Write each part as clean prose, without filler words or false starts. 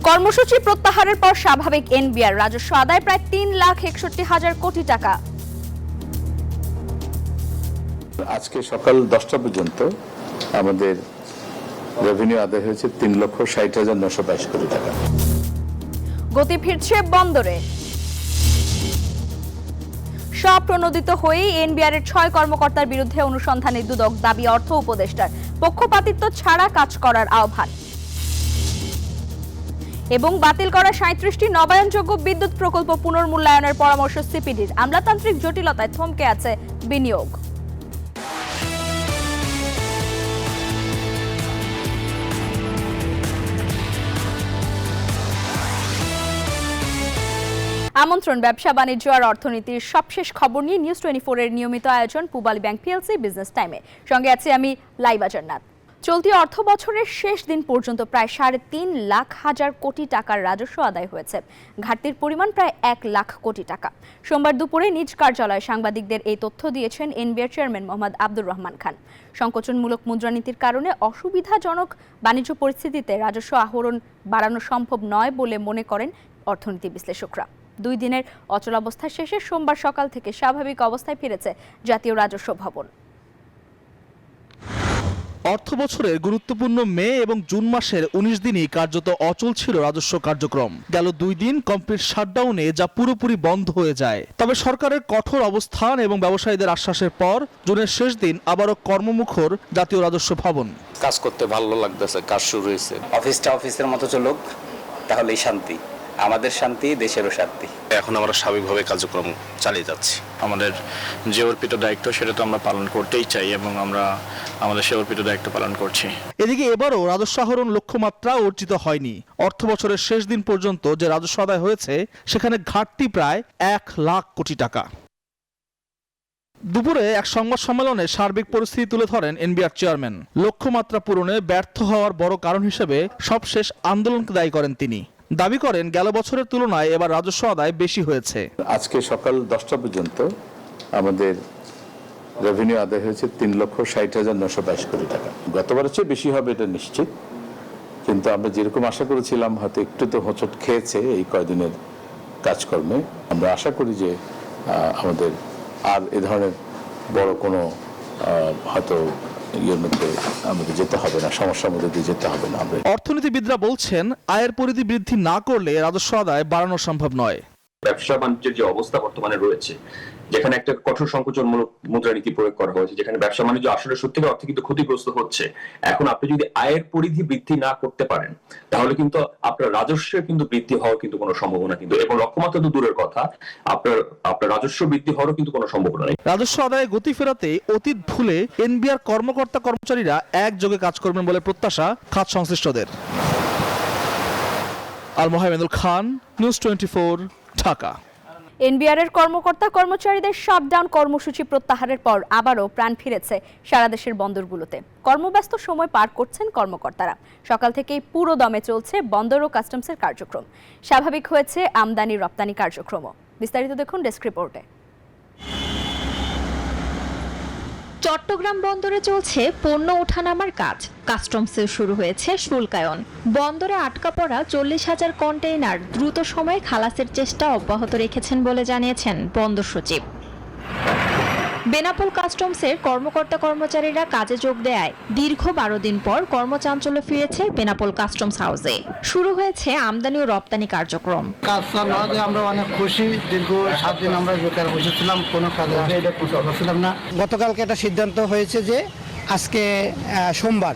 কর্মসূচি প্রত্যাহারের পর স্বাভাবিক এনবিআর রাজস্ব আদায় প্রায় 3,61,000 কোটি টাকা। আজকে সকাল 10টা পর্যন্ত আমাদের রেভিনিউ আদায় হয়েছে 3,60,922 কোটি টাকা। গতি ফিরছে বন্দরে। স্বপ্রণোদিত হয়েই এনবিআর এর 6 কর্মকর্তার বিরুদ্ধে অনুসন্ধানে দুদক, দাবি অর্থ উপদেষ্টার পক্ষপাতিত্ব ছাড়া কাজ করার আহ্বান এবং বাতিল করা 37টি নবায়নযোগ্য বিদ্যুৎ প্রকল্প পুনর্মূল্যায়নের পরামর্শ সিপিডির। আমলাতান্ত্রিক জটিলতায় থমকে আছে বিনিয়োগ। আমন্ত্রণ ব্যবসা বাণিজ্য আর অর্থনীতির সবশেষ খবর নিয়ে নিউজ 24 এর নিয়মিত আয়োজন পূবালী ব্যাংক পিএলসি বিজনেস টাইমে। সঙ্গে আছি আমি লাইবা জান্নাত। চলতি অর্থ বছরের শেষ দিন পর্যন্ত প্রায় 3.5 লাখ কোটি টাকার রাজস্ব আদায় হয়েছে। ঘাটতির পরিমাণ প্রায় 1 লাখ কোটি টাকা। সোমবার দুপুরে নিজ কার্যালয়ে সাংবাদিকদের এই তথ্য দিয়েছেন এনবিআর চেয়ারম্যান মোহাম্মদ আব্দুর রহমান খান। সংকোচনমূলক মুদ্রানীতির কারণে অসুবিধাজনক বাণিজ্য পরিস্থিতিতে রাজস্ব আহরণ বাড়ানো সম্ভব নয় বলে মনে করেন অর্থনীতি বিশ্লেষকরা। 2 দিনের অচলাবস্থা শেষে সোমবার সকাল থেকে স্বাভাবিক অবস্থায় ফিরেছে জাতীয় রাজস্ব ভবন। অর্থ বছরের গুরুত্বপূর্ণ মে এবং জুন মাসের 19 দিনই কার্যত অচল ছিল রাজস্ব কার্যক্রম। গেল 2 দিন কমপ্লিট শাটডাউনে যা পুরোপুরি বন্ধ হয়ে যায়। তবে সরকারের কঠোর অবস্থান এবং ব্যবসায়ীদের আশ্বাসের পর জুনের শেষ দিন আবারও কর্মমুখর জাতীয় রাজস্ব ভবন। কাজ করতে ভালো লাগতেছে, কাজ শুরু হয়েছে। অফিসটা অফিসের মতো চলুক, তাহলেই শান্তি, আমাদের শান্তি, দেশেরও শান্তি। এখন আমরা স্বাভাবিকভাবে কার্যক্রম চালিয়ে যাচ্ছি। আমাদের যে অর্পিত দায়িত্ব সেটা তো আমরা পালন করতেই চাই এবং আমরা আমাদের সে অর্পিত দায়িত্ব পালন করছি। এদিকে এবারও রাজস্ব আহরণ লক্ষ্যমাত্রা অর্জিত হয়নি। অর্থ বছরের শেষ দিন পর্যন্ত যে রাজস্ব আদায় হয়েছে সেখানে ঘাটতি প্রায় 1 লাখ কোটি টাকা। দুপুরে এক সংবাদ সম্মেলনে সার্বিক পরিস্থিতি তুলে ধরেন এনবিআর চেয়ারম্যান। লক্ষ্যমাত্রা পূরণে ব্যর্থ হওয়ার বড় কারণ হিসেবে সবশেষ আন্দোলনকে দায়ী করেন তিনি। দাবি করেন গেল বছরের তুলনায় এবার রাজস্ব আদায় বেশি হয়েছে। আজকে সকাল 10টা পর্যন্ত আমাদের রেভিনিউ আদায় হয়েছে 3,60,922 কোটি টাকা। গতবারের চেয়ে বেশি হবে এটা নিশ্চিত, কিন্তু আমরা যেরকম আশা করেছিলাম হয়তো একটু তো হোঁচট খেয়েছে এই কয়দিনের কাজকর্মে। আমরা আশা করি যে আমাদের আর এ ধরনের বড় কোনো হয়তো ইয়ের মধ্যে আমাদের যেতে হবে না, সমস্যার মধ্যে দিয়ে যেতে হবে না। অর্থনীতিবিদরা বলছেন আয়ের পরিধি বৃদ্ধি না করলে রাজস্ব আদায় বাড়ানো সম্ভব নয়। ব্যবসা বাণিজ্যের যে অবস্থা বর্তমানে রয়েছে, যেখানে একটা কঠোর সংকোচনমূলক মুদ্রানীতি প্রয়োগ করা হয়েছে, যেখানে ব্যবসা বাণিজ্য আসলে সত্যিকার অর্থে কিন্তু ক্ষতিগ্রস্ত হচ্ছে। এখন আপনি যদি আয়ের পরিধি বৃদ্ধি না করতে পারেন তাহলে কিন্তু আপনার রাজস্বের কিন্তু বৃদ্ধি হওয়ার কিন্তু কোনো সম্ভাবনা কিন্তু, এবং লক্ষ্যমাত্রা তো দূরের কথা, আপনার রাজস্ব বৃদ্ধি হওয়ারও কিন্তু কোনো সম্ভাবনা নেই। রাজস্ব আদায়ে গতি ফেরাতে অতীত ভুলে এনবিআর কর্মকর্তা কর্মচারীরা একযোগে কাজ করবেন বলে প্রত্যাশা খাত সংশ্লিষ্টদের। আল মোহাম্মেদুল খান, নিউজ 24, ঢাকা। এনবিআর এর কর্মকর্তা কর্মচারীদের শাটডাউন কর্মসূচি প্রত্যাহারের পর আবারও প্রাণ ফিরেছে সারা দেশের বন্দরগুলোতে। কর্মব্যস্ত সময় পার করছেন কর্মকর্তারা। সকাল থেকেই পুরো দমে চলছে বন্দর ও কাস্টমসের কার্যক্রম। স্বাভাবিক হয়েছে আমদানি রপ্তানি কার্যক্রমও। বিস্তারিত দেখুন ডেস্ক রিপোর্টে। চট্টগ্রাম বন্দরে চলছে পণ্য ওঠানামার কাজ। কাস্টমসে শুরু হয়েছে শুল্কায়ন। বন্দরে আটকা পড়া 40,000 কন্টেইনার দ্রুত সময়ে খালাসের চেষ্টা অব্যাহত রেখেছেন বলে জানিয়েছেন বন্দর সচিব। বেনাপোল কাস্টমসের কর্মকর্তা কর্মচারীরা কাজে যোগ দেয় দীর্ঘ 12 দিন পর কর্মচাঞ্চল্য ফিরেছে বেনাপোল কাস্টমস হাউসে। শুরু হয়েছে আমদানি ও রপ্তানি কার্যক্রম। আমরা অনেক খুশি। দীর্ঘ 7 দিন আমরা বেকার বসেছিলাম, কোনো কাজে বসেছিলাম না। গতকালকে একটা সিদ্ধান্ত হয়েছে যে আজকে সোমবার,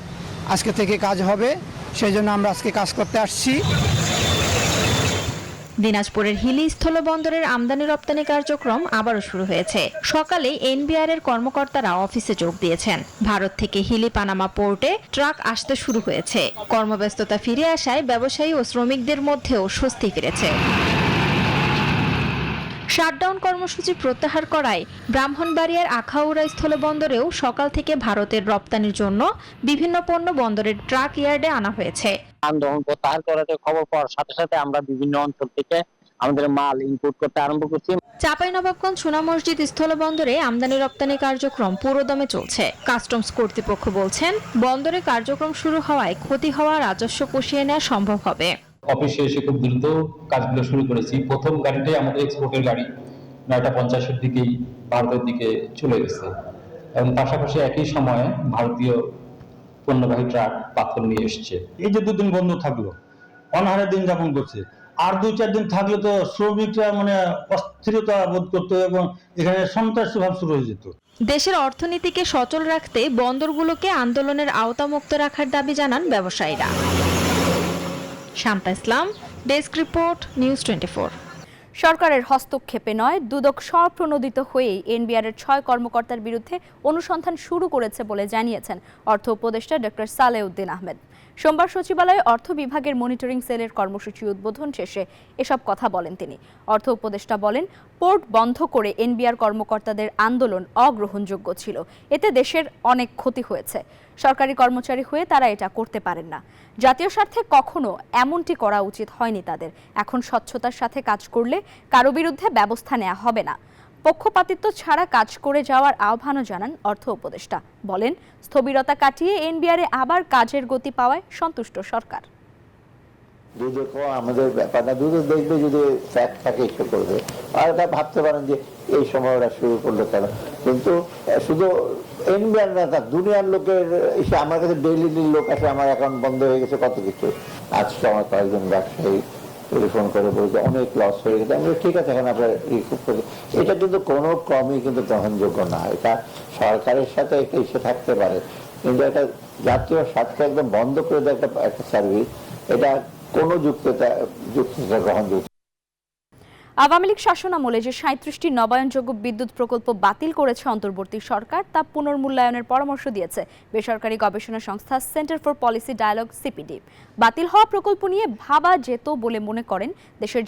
আজকে থেকে কাজ হবে, সেই জন্য আমরা আজকে কাজ করতে আসছি। দিনাজপুরের হিলি স্থলবন্দরের আমদানি রপ্তানি কার্যক্রম আবারও শুরু হয়েছে। সকালে এনবিআর এর কর্মকর্তারা অফিসে যোগ দিয়েছেন। ভারত থেকে হিলি পানামা পোর্টে ট্রাক আসতে শুরু হয়েছে। কর্মব্যস্ততা ফিরে আসায় ব্যবসায়ী ও শ্রমিকদের মধ্যেও স্বস্তি ফিরেছে। শাটডাউন কর্মসূচি প্রত্যাহার করায় ব্রাহ্মণবাড়িয়ার আখাউড়া স্থলবন্দরেও সকাল থেকে ভারতের রপ্তানির জন্য বিভিন্ন পণ্য বন্দরের ট্রাক ইয়ার্ডে আনা হয়েছে। আন্দোলন প্রত্যাহার করার খবর পাওয়ার সাথে সাথে আমরা বিভিন্ন অঞ্চল থেকে আমাদের মাল ইনপুট করতে আরম্ভ করছি। চাঁপাইনবাবগঞ্জ সোনা মসজিদ স্থলবন্দরে আমদানি রপ্তানি কার্যক্রম পুরোদমে চলছে। কাস্টমস কর্তৃপক্ষ বলছেন বন্দরে কার্যক্রম শুরু হওয়ায় ক্ষতি হওয়া রাজস্ব পুষিয়ে নেওয়া সম্ভব হবে। অফিসে এসে খুব দ্রুত কাজগুলো শুরু করেছি। প্রথম গাড়িটাই আমাদের এক্সপোর্টের গাড়ি 9:50-এর দিকেই ভারতের দিকে চলে গেছে এবং পাশাপাশি একই সময়ে ভারতীয় পণ্যবাহী ট্রাক পাথর নিয়ে এসছে। এই যে দুদিন বন্ধ থাকলো, অনাহারে দিন যাপন করছে, আর 2-4 দিন থাকলে তো শ্রমিকরা মানে অস্থিরতা বোধ করতো এবং এখানে সন্ত্রাসী ভাব শুরু হয়ে যেত। দেশের অর্থনীতিকে সচল রাখতে বন্দরগুলোকে আন্দোলনের আওতামুক্ত রাখার দাবি জানান ব্যবসায়ীরা। শান্তা ইসলাম, ডেস্ক রিপোর্ট, নিউজ 24। সরকারের হস্তক্ষেপে নয়, দুদক স্বপ্রণোদিত হয়েই এনবিআরের 6 কর্মকর্তার বিরুদ্ধে অনুসন্ধান শুরু করেছে বলে জানিয়েছেন অর্থ উপদেষ্টা ডক্টর সালেউদ্দিন আহমেদ। সোমবার সচিবালয়ে অর্থ বিভাগের মনিটরিং সেলের কর্মসূচি উদ্বোধন শেষে এসব কথা বলেন তিনি। অর্থ উপদেষ্টা বলেন, পোর্ট বন্ধ করে এনবিআর কর্মকর্তাদের আন্দোলন অগ্রহণযোগ্য ছিল। এতে দেশের অনেক ক্ষতি হয়েছে। সরকারি কর্মচারী হয়ে তারা এটা করতে পারেন না। জাতীয় স্বার্থে কখনো এমনটি করা উচিত হয়নি তাদের। এখন স্বচ্ছতার সাথে কাজ করলে কারো বিরুদ্ধে ব্যবস্থা নেওয়া হবে না। পক্ষপাতিত্ব ছাড়া কাজ করে যাওয়ার আহ্বানও জানান অর্থ উপদেষ্টা। বলেন, স্থবিরতা কাটিয়ে এনবিআরে আবার কাজের গতি পাওয়ায় সন্তুষ্ট সরকার। দুদকও আমাদের ব্যাপার না, দুদক দেখবে যদি ফ্যাক্ট থাকে ইস্যু করবে। আর এটা ভাবতে পারেন যে এই সময় ওরা শুরু করলো কেন, কিন্তু শুধু এনবিআর না, তার দুনিয়ার লোকের এসে আমার কাছে ডেইলি লোক আসে, আমার অ্যাকাউন্ট বন্ধ হয়ে গেছে, কত কিছু। আজকে আমার কয়েকজন ব্যবসায়ী টেলিফোন করে বলছে অনেক লস হয়ে গেছে। আমি ঠিক আছে, এখন আপনার রিকুপ করে। এটা কিন্তু কোনো ক্রমই কিন্তু গ্রহণযোগ্য না। এটা সরকারের সাথে একটা ইস্যু থাকতে পারে, কিন্তু একটা জাতীয় স্বার্থে একদম বন্ধ করে দেয় একটা সার্ভিস, এটা কোনো যুক্তিটা গ্রহণযোগ্য। আওয়ামী লীগ শাসনামলে যে 37টি নবায়নযোগ্য বিদ্যুৎ প্রকল্প বাতিল করেছে অন্তর্বর্তী সরকার, তা পুনর্মূল্যায়নের পরামর্শ দিয়েছে বেসরকারি গবেষণা সংস্থা centre for policy dialogue CPD. বাতিল হওয়া প্রকল্প নিয়ে ভাবা যেত বলে মনে করেন দেশের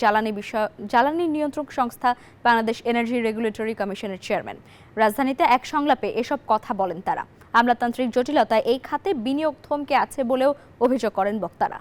জ্বালানি নিয়ন্ত্রক সংস্থা বাংলাদেশ এনার্জি রেগুলেটরি কমিশনের চেয়ারম্যান। রাজধানীতে এক সংলাপে এসব কথা বলেন তারা। আমলাতান্ত্রিক জটিলতায় এই খাতে বিনিয়োগ থমকে আছে বলেও অভিযোগ করেন বক্তারা।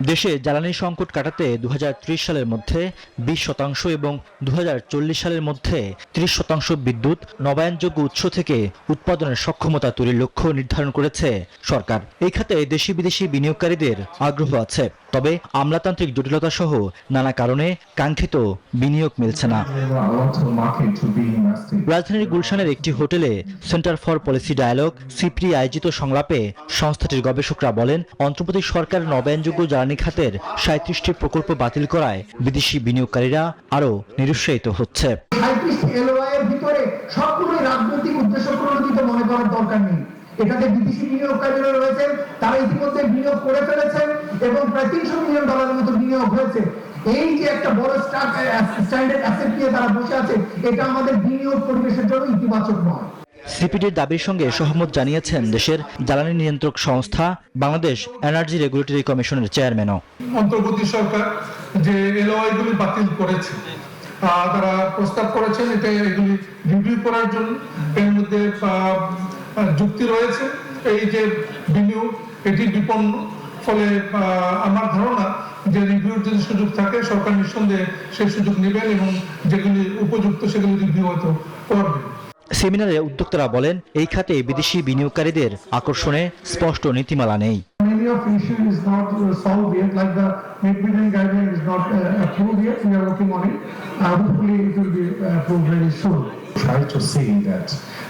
দেশে জ্বালানি সংকট কাটাতে 2030 সালের মধ্যে 20% এবং 2040 সালের মধ্যে 30% বিদ্যুৎ নবায়নযোগ্য উৎস থেকে উৎপাদনের সক্ষমতা তৈরির লক্ষ্য নির্ধারণ করেছে সরকার। এই খাতে দেশি বিদেশি বিনিয়োগকারীদের আগ্রহ আছে, তবে আমলাতান্ত্রিক জটিলতা সহ নানা কারণে কাঙ্ক্ষিত বিনিয়োগ মিলছে না। রাজধানীর গুলশানের একটি হোটেলে centre for policy dialogue CPD আয়োজিত সংলাপে সংস্থাটির গবেষকরা বলেন, অন্তর্বর্তী সরকার নবায়নযোগ্য জ্বালানি খাতের 37টি প্রকল্প বাতিল করায় বিদেশি বিনিয়োগকারীরা আরও নিরুৎসাহিত হচ্ছে। সবগুলোই রাজনৈতিক উদ্দেশ্য প্রণোদিত মনে করার দরকার নেই। এটাতে বিদেশি বিনিয়োগকারীরা রয়েছেন, তারা ইতিমধ্যে বিনিয়োগ করে ফেলেছেন এবং প্রায় $300 মিলিয়ন মতো বিনিয়োগ হয়েছে। এই যে একটা বড় স্ট্যান্ডার্ড অ্যাসেট নিয়ে তারা বসে আছে, এটা আমাদের বিনিয়োগ পরিবেশের জন্য ইতিবাচক নয়। সিপিডির দাবির সঙ্গে সহমত জানিয়েছেন দেশের জ্বালানি নিয়ন্ত্রক সংস্থা বাংলাদেশ এনার্জি রেগুলেটরি কমিশনের চেয়ারম্যানও। অন্তর্বর্তী সরকার যে এলওআই গুলি বাতিল করেছে, তারা প্রস্তাব করেছেন এটা এগুলি রিভিউ করার জন্য। এর মধ্যে যুক্তি রয়েছে এই যে বিনিয়োগ এটি বিপন্ন, ফলে আমার ধারণা যে রিভিউর যদি সুযোগ থাকে সরকার নিঃসন্দেহে সেই সুযোগ নেবেন এবং যেগুলি উপযুক্ত সেগুলি রিভিউ হয়তো করবেন। সেমিনারে উদ্যোক্তারা বলেন, এই খাতে বিদেশি বিনিয়োগকারীদের আকর্ষণে স্পষ্ট নীতিমালা নেই। Try to see that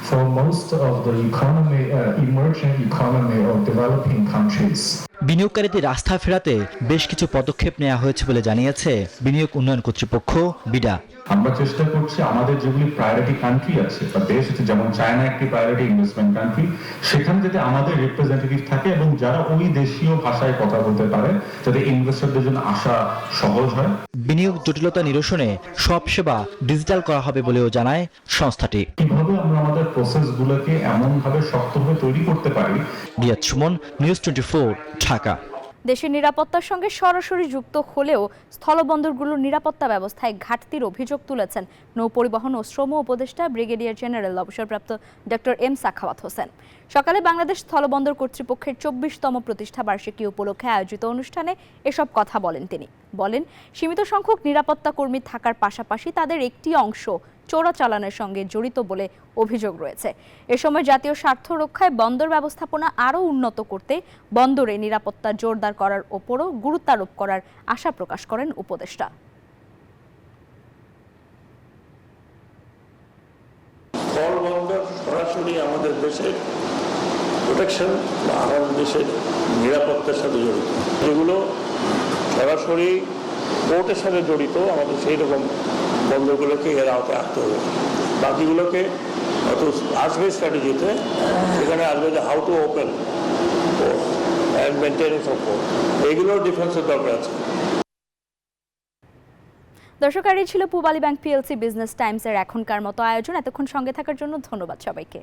for most of the economy, emerging economy of developing countries. বিনিয়োগকারীদের আস্থা ফেরাতে বেশ কিছু পদক্ষেপ নেওয়া হয়েছে বলে জানিয়েছে বিনিয়োগ উন্নয়ন কর্তৃপক্ষ বিডা। আমরা চেষ্টা করছি আমাদের যেগুলি প্রায়োরিটি কান্ট্রি আছে বা দেশ আছে, যেমন চায়না একটি প্রায়োরিটি ইনভেস্টমেন্ট কান্ট্রি, সেখানে যাতে আমাদের রিপ্রেজেন্টেটিভ থাকে এবং যারা ওই দেশীয় ভাষায় কথা বলতে পারে, যাতে ইনভেস্টরদের জন্য আসা সহজ হয়। বিনিয়োগ জটিলতা নিরসনে সব সেবা ডিজিটাল করা হবে বলেও জানায় সংস্থাটি। কিভাবে আমরা আমাদের প্রসেসগুলোকে এমন ভাবে শক্তভাবে তৈরি করতে পারি। রিয়াদ সুমন, নিউজ 24, ঢাকা। দেশের নিরাপত্তার সঙ্গে সরাসরি যুক্ত হলেও স্থলবন্দরগুলোর নিরাপত্তা ব্যবস্থায় ঘাটতির অভিযোগ তুলেছেন নৌপরিবহন ও শ্রম উপদেষ্টা ব্রিগেডিয়ার জেনারেল অবসরপ্রাপ্ত ডক্টর এম সাখাওয়াত হোসেন। সকালে বাংলাদেশ স্থলবন্দর কর্তৃপক্ষের 24তম প্রতিষ্ঠা বার্ষিকী উপলক্ষে আয়োজিত অনুষ্ঠানে এসব কথা বলেন তিনি। বলেন, সীমিত সংখ্যক নিরাপত্তা কর্মী থাকার পাশাপাশি তাদের একটি অংশ চোরাচালানের সঙ্গে জড়িত বলে অভিযোগ রয়েছে। এ সময় জাতীয় স্বার্থ রক্ষায় বন্দর ব্যবস্থাপনা আরও উন্নত করতে বন্দরে নিরাপত্তা জোরদার করার ওপরও গুরুত্বারোপ করার আশা প্রকাশ করেন উপদেষ্টা। স্থল বন্দর সরাসরি আমাদের দেশের প্রোটেকশন বা আমাদের দেশের নিরাপত্তার সাথে জড়িত, যেগুলো সরাসরি পোর্টের সাথে জড়িত আমাদের সেই রকম বন্দরগুলোকে এর আওতায় আনতে হবে। বাকিগুলোকে হয়তো আসবে স্ট্র্যাটেজিতে, সেখানে আসবে যে how to open and maintenance of port, এইগুলোর ডিফেন্সের দরকার আছে। দর্শক, আর এই ছিল পূবালী ব্যাংক পিএলসি বিজনেস টাইমসের এখনকার মতো আয়োজন। এতক্ষণ সঙ্গে থাকার জন্য ধন্যবাদ সবাইকে।